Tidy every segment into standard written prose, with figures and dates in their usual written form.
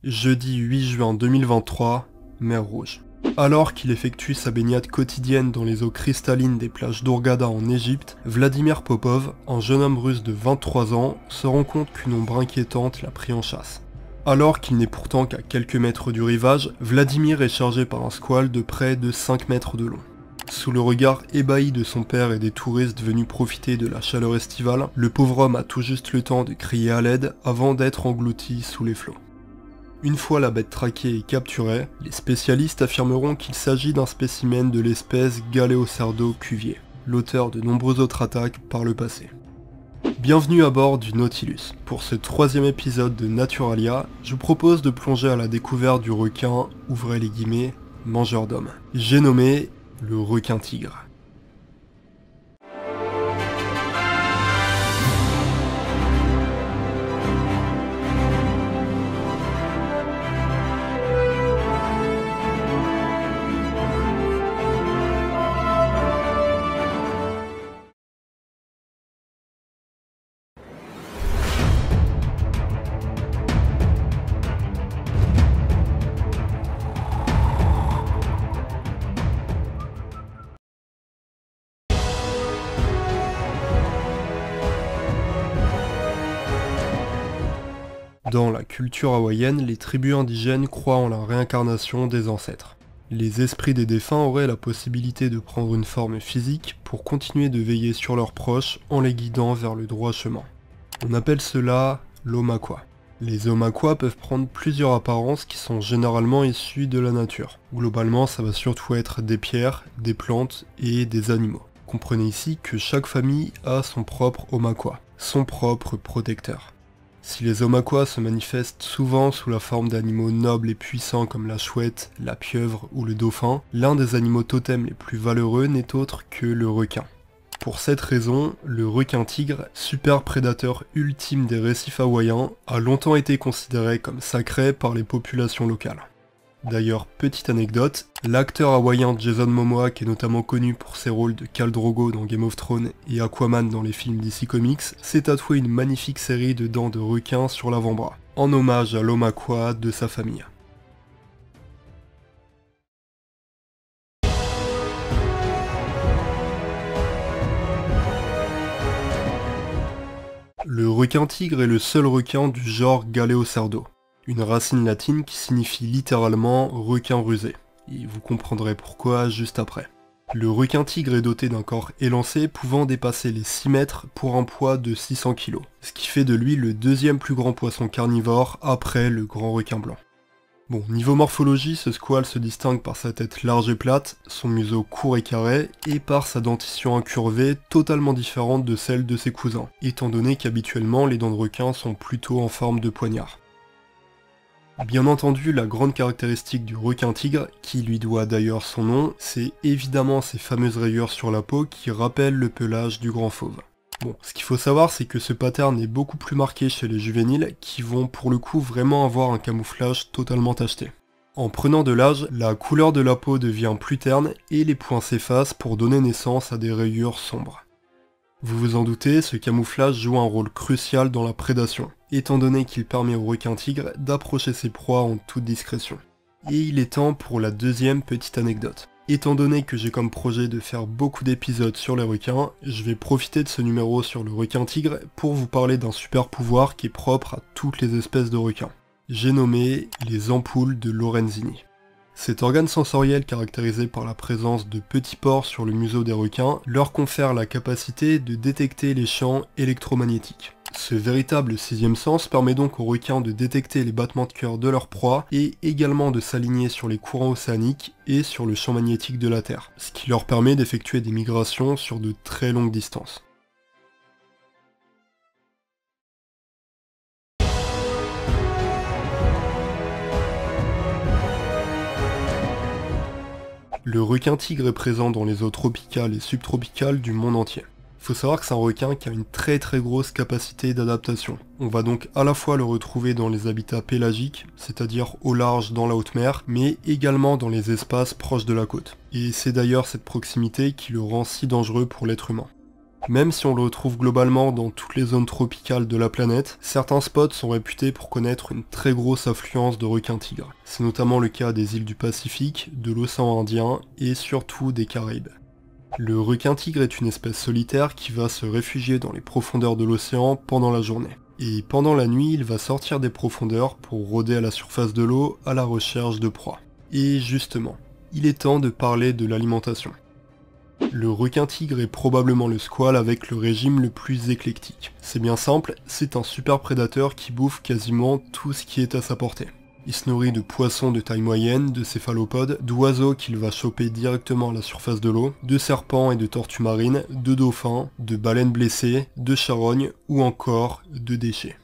Jeudi 8 juin 2023, mer Rouge. Alors qu'il effectue sa baignade quotidienne dans les eaux cristallines des plages d'Hurghada en Égypte, Vladimir Popov, un jeune homme russe de 23 ans, se rend compte qu'une ombre inquiétante l'a pris en chasse. Alors qu'il n'est pourtant qu'à quelques mètres du rivage, Vladimir est chargé par un squale de près de 5 mètres de long. Sous le regard ébahi de son père et des touristes venus profiter de la chaleur estivale, le pauvre homme a tout juste le temps de crier à l'aide avant d'être englouti sous les flots. Une fois la bête traquée et capturée, les spécialistes affirmeront qu'il s'agit d'un spécimen de l'espèce Galeocerdo cuvier, l'auteur de nombreuses autres attaques par le passé. Bienvenue à bord du Nautilus. Pour ce 3e épisode de Naturalia, je vous propose de plonger à la découverte du requin, ouvrez les guillemets, mangeur d'hommes. J'ai nommé le requin tigre. Dans la culture hawaïenne, les tribus indigènes croient en la réincarnation des ancêtres. Les esprits des défunts auraient la possibilité de prendre une forme physique pour continuer de veiller sur leurs proches en les guidant vers le droit chemin. On appelle cela l'Omakwa. Les Omakwa peuvent prendre plusieurs apparences qui sont généralement issues de la nature. Globalement, ça va surtout être des pierres, des plantes et des animaux. Comprenez ici que chaque famille a son propre Omakwa, son propre protecteur. Si les Omakwa se manifestent souvent sous la forme d'animaux nobles et puissants comme la chouette, la pieuvre ou le dauphin, l'un des animaux totems les plus valeureux n'est autre que le requin. Pour cette raison, le requin tigre, super prédateur ultime des récifs hawaïens, a longtemps été considéré comme sacré par les populations locales. D'ailleurs, petite anecdote, l'acteur hawaïen Jason Momoa, qui est notamment connu pour ses rôles de Khal Drogo dans Game of Thrones et Aquaman dans les films DC Comics, s'est tatoué une magnifique série de dents de requin sur l'avant-bras, en hommage à l'Omakwa de sa famille. Le requin tigre est le seul requin du genre Galeocerdo, une racine latine qui signifie littéralement requin rusé, et vous comprendrez pourquoi juste après. Le requin tigre est doté d'un corps élancé pouvant dépasser les 6 mètres pour un poids de 600 kg, ce qui fait de lui le deuxième plus grand poisson carnivore après le grand requin blanc. Bon, niveau morphologie, ce squale se distingue par sa tête large et plate, son museau court et carré, et par sa dentition incurvée totalement différente de celle de ses cousins, étant donné qu'habituellement les dents de requin sont plutôt en forme de poignard. Bien entendu, la grande caractéristique du requin tigre, qui lui doit d'ailleurs son nom, c'est évidemment ces fameuses rayures sur la peau qui rappellent le pelage du grand fauve. Bon, ce qu'il faut savoir, c'est que ce pattern est beaucoup plus marqué chez les juvéniles, qui vont pour le coup vraiment avoir un camouflage totalement tacheté. En prenant de l'âge, la couleur de la peau devient plus terne et les points s'effacent pour donner naissance à des rayures sombres. Vous vous en doutez, ce camouflage joue un rôle crucial dans la prédation, étant donné qu'il permet au requin tigre d'approcher ses proies en toute discrétion. Et il est temps pour la deuxième petite anecdote. Étant donné que j'ai comme projet de faire beaucoup d'épisodes sur les requins, je vais profiter de ce numéro sur le requin tigre pour vous parler d'un super pouvoir qui est propre à toutes les espèces de requins. J'ai nommé les ampoules de Lorenzini. Cet organe sensoriel caractérisé par la présence de petits pores sur le museau des requins leur confère la capacité de détecter les champs électromagnétiques. Ce véritable sixième sens permet donc aux requins de détecter les battements de cœur de leur proie et également de s'aligner sur les courants océaniques et sur le champ magnétique de la Terre, ce qui leur permet d'effectuer des migrations sur de très longues distances. Le requin tigre est présent dans les eaux tropicales et subtropicales du monde entier. Il faut savoir que c'est un requin qui a une très grosse capacité d'adaptation. On va donc à la fois le retrouver dans les habitats pélagiques, c'est-à-dire au large dans la haute mer, mais également dans les espaces proches de la côte. Et c'est d'ailleurs cette proximité qui le rend si dangereux pour l'être humain. Même si on le retrouve globalement dans toutes les zones tropicales de la planète, certains spots sont réputés pour connaître une très grosse affluence de requins-tigres. C'est notamment le cas des îles du Pacifique, de l'océan Indien et surtout des Caraïbes. Le requin-tigre est une espèce solitaire qui va se réfugier dans les profondeurs de l'océan pendant la journée. Et pendant la nuit, il va sortir des profondeurs pour rôder à la surface de l'eau à la recherche de proies. Et justement, il est temps de parler de l'alimentation. Le requin-tigre est probablement le squale avec le régime le plus éclectique. C'est bien simple, c'est un super prédateur qui bouffe quasiment tout ce qui est à sa portée. Il se nourrit de poissons de taille moyenne, de céphalopodes, d'oiseaux qu'il va choper directement à la surface de l'eau, de serpents et de tortues marines, de dauphins, de baleines blessées, de charognes ou encore de déchets.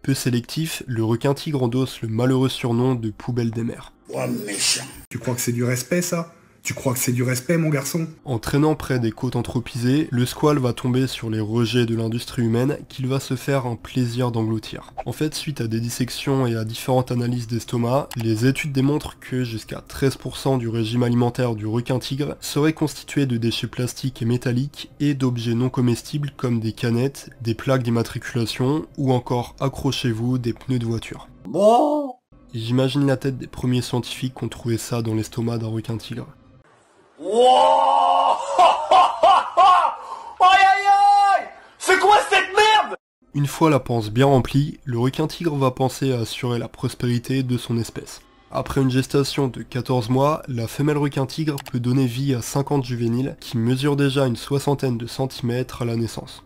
Peu sélectif, le requin-tigre endosse le malheureux surnom de poubelle des mers. Oh méchant. Tu crois que c'est du respect ça ? Tu crois que c'est du respect mon garçon ? En traînant près des côtes anthropisées, le squale va tomber sur les rejets de l'industrie humaine qu'il va se faire un plaisir d'engloutir. En fait, suite à des dissections et à différentes analyses d'estomac, les études démontrent que jusqu'à 13% du régime alimentaire du requin-tigre serait constitué de déchets plastiques et métalliques et d'objets non comestibles comme des canettes, des plaques d'immatriculation ou encore, accrochez-vous, des pneus de voiture. Bon. J'imagine la tête des premiers scientifiques qui ont trouvé ça dans l'estomac d'un requin-tigre. Wow. Aïe aïe aïe. C'est quoi cette merde? Une fois la panse bien remplie, le requin-tigre va penser à assurer la prospérité de son espèce. Après une gestation de 14 mois, la femelle requin-tigre peut donner vie à 50 juvéniles qui mesurent déjà une soixantaine de centimètres à la naissance.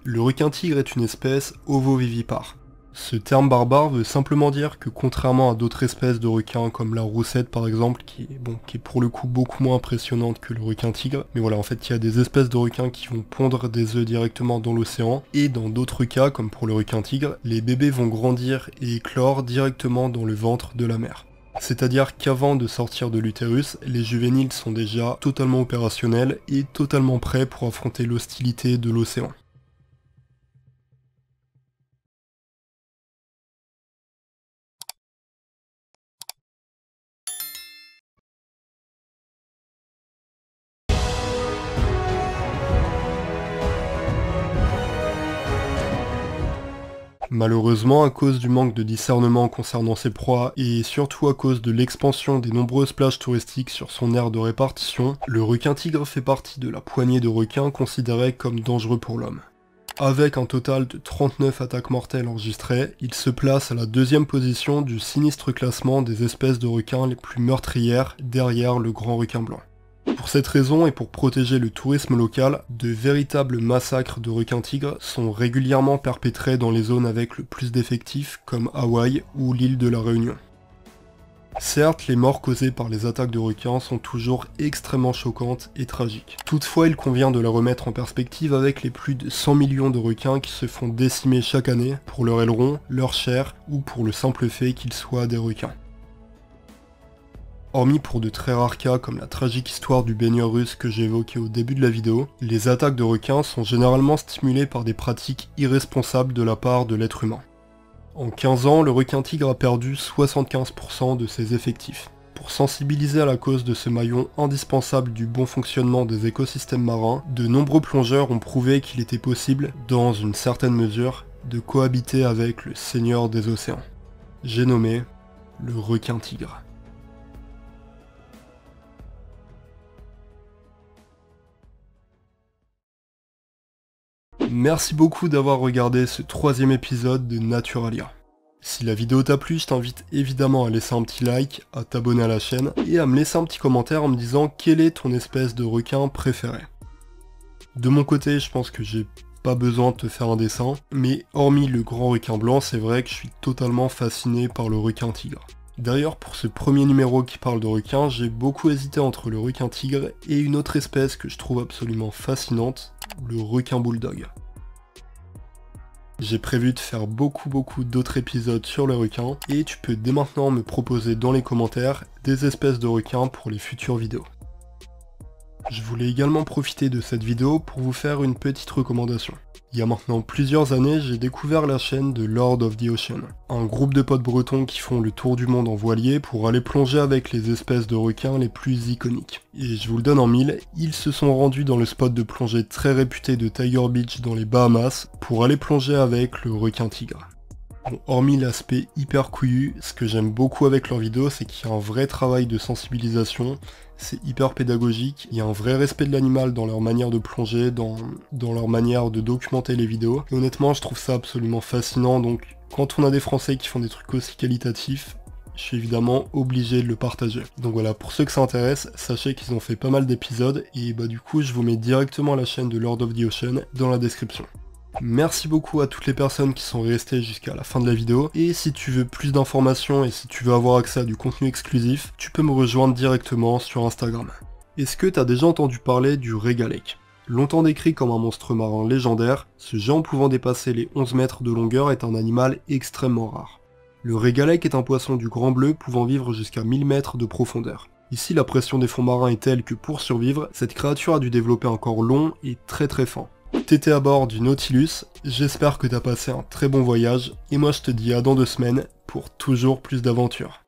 Le requin-tigre est une espèce ovovivipare. Ce terme barbare veut simplement dire que contrairement à d'autres espèces de requins comme la roussette par exemple, qui est pour le coup beaucoup moins impressionnante que le requin-tigre, mais voilà, en fait il y a des espèces de requins qui vont pondre des œufs directement dans l'océan, et dans d'autres cas, comme pour le requin-tigre, les bébés vont grandir et éclore directement dans le ventre de la mère. C'est-à-dire qu'avant de sortir de l'utérus, les juvéniles sont déjà totalement opérationnels et totalement prêts pour affronter l'hostilité de l'océan. Malheureusement, à cause du manque de discernement concernant ses proies et surtout à cause de l'expansion des nombreuses plages touristiques sur son aire de répartition, le requin-tigre fait partie de la poignée de requins considérés comme dangereux pour l'homme. Avec un total de 39 attaques mortelles enregistrées, il se place à la 2e position du sinistre classement des espèces de requins les plus meurtrières derrière le grand requin blanc. Pour cette raison et pour protéger le tourisme local, de véritables massacres de requins-tigres sont régulièrement perpétrés dans les zones avec le plus d'effectifs comme Hawaï ou l'île de la Réunion. Certes, les morts causées par les attaques de requins sont toujours extrêmement choquantes et tragiques. Toutefois, il convient de la remettre en perspective avec les plus de 100 millions de requins qui se font décimer chaque année pour leur aileron, leur chair ou pour le simple fait qu'ils soient des requins. Hormis pour de très rares cas comme la tragique histoire du baigneur russe que j'ai évoqué au début de la vidéo, les attaques de requins sont généralement stimulées par des pratiques irresponsables de la part de l'être humain. En 15 ans, le requin-tigre a perdu 75% de ses effectifs. Pour sensibiliser à la cause de ce maillon indispensable du bon fonctionnement des écosystèmes marins, de nombreux plongeurs ont prouvé qu'il était possible, dans une certaine mesure, de cohabiter avec le seigneur des océans. J'ai nommé le requin-tigre. Merci beaucoup d'avoir regardé ce 3e épisode de Naturalia. Si la vidéo t'a plu, je t'invite évidemment à laisser un petit like, à t'abonner à la chaîne et à me laisser un petit commentaire en me disant quelle est ton espèce de requin préférée. De mon côté, je pense que j'ai pas besoin de te faire un dessin, mais hormis le grand requin blanc, c'est vrai que je suis totalement fasciné par le requin tigre. D'ailleurs, pour ce premier numéro qui parle de requins, j'ai beaucoup hésité entre le requin tigre et une autre espèce que je trouve absolument fascinante, le requin bulldog. J'ai prévu de faire beaucoup d'autres épisodes sur le requin, et tu peux dès maintenant me proposer dans les commentaires des espèces de requins pour les futures vidéos. Je voulais également profiter de cette vidéo pour vous faire une petite recommandation. Il y a maintenant plusieurs années, j'ai découvert la chaîne de Lord of the Ocean, un groupe de potes bretons qui font le tour du monde en voilier pour aller plonger avec les espèces de requins les plus iconiques. Et je vous le donne en mille, ils se sont rendus dans le spot de plongée très réputé de Tiger Beach dans les Bahamas pour aller plonger avec le requin tigre. Bon, hormis l'aspect hyper couillu, ce que j'aime beaucoup avec leurs vidéos, c'est qu'il y a un vrai travail de sensibilisation, c'est hyper pédagogique, il y a un vrai respect de l'animal dans leur manière de plonger, dans leur manière de documenter les vidéos. Et honnêtement, je trouve ça absolument fascinant, donc quand on a des Français qui font des trucs aussi qualitatifs, je suis évidemment obligé de le partager. Donc voilà, pour ceux que ça intéresse, sachez qu'ils ont fait pas mal d'épisodes, et bah du coup, je vous mets directement la chaîne de Lord of the Ocean dans la description. Merci beaucoup à toutes les personnes qui sont restées jusqu'à la fin de la vidéo, et si tu veux plus d'informations et si tu veux avoir accès à du contenu exclusif, tu peux me rejoindre directement sur Instagram. Est-ce que t'as déjà entendu parler du Régalec? Longtemps décrit comme un monstre marin légendaire, ce géant pouvant dépasser les 11 mètres de longueur est un animal extrêmement rare. Le Régalec est un poisson du Grand Bleu pouvant vivre jusqu'à 1000 mètres de profondeur. Ici, la pression des fonds marins est telle que pour survivre, cette créature a dû développer un corps long et très fin. T'étais à bord du Nautilus, j'espère que t'as passé un très bon voyage, et moi je te dis à dans 2 semaines pour toujours plus d'aventures.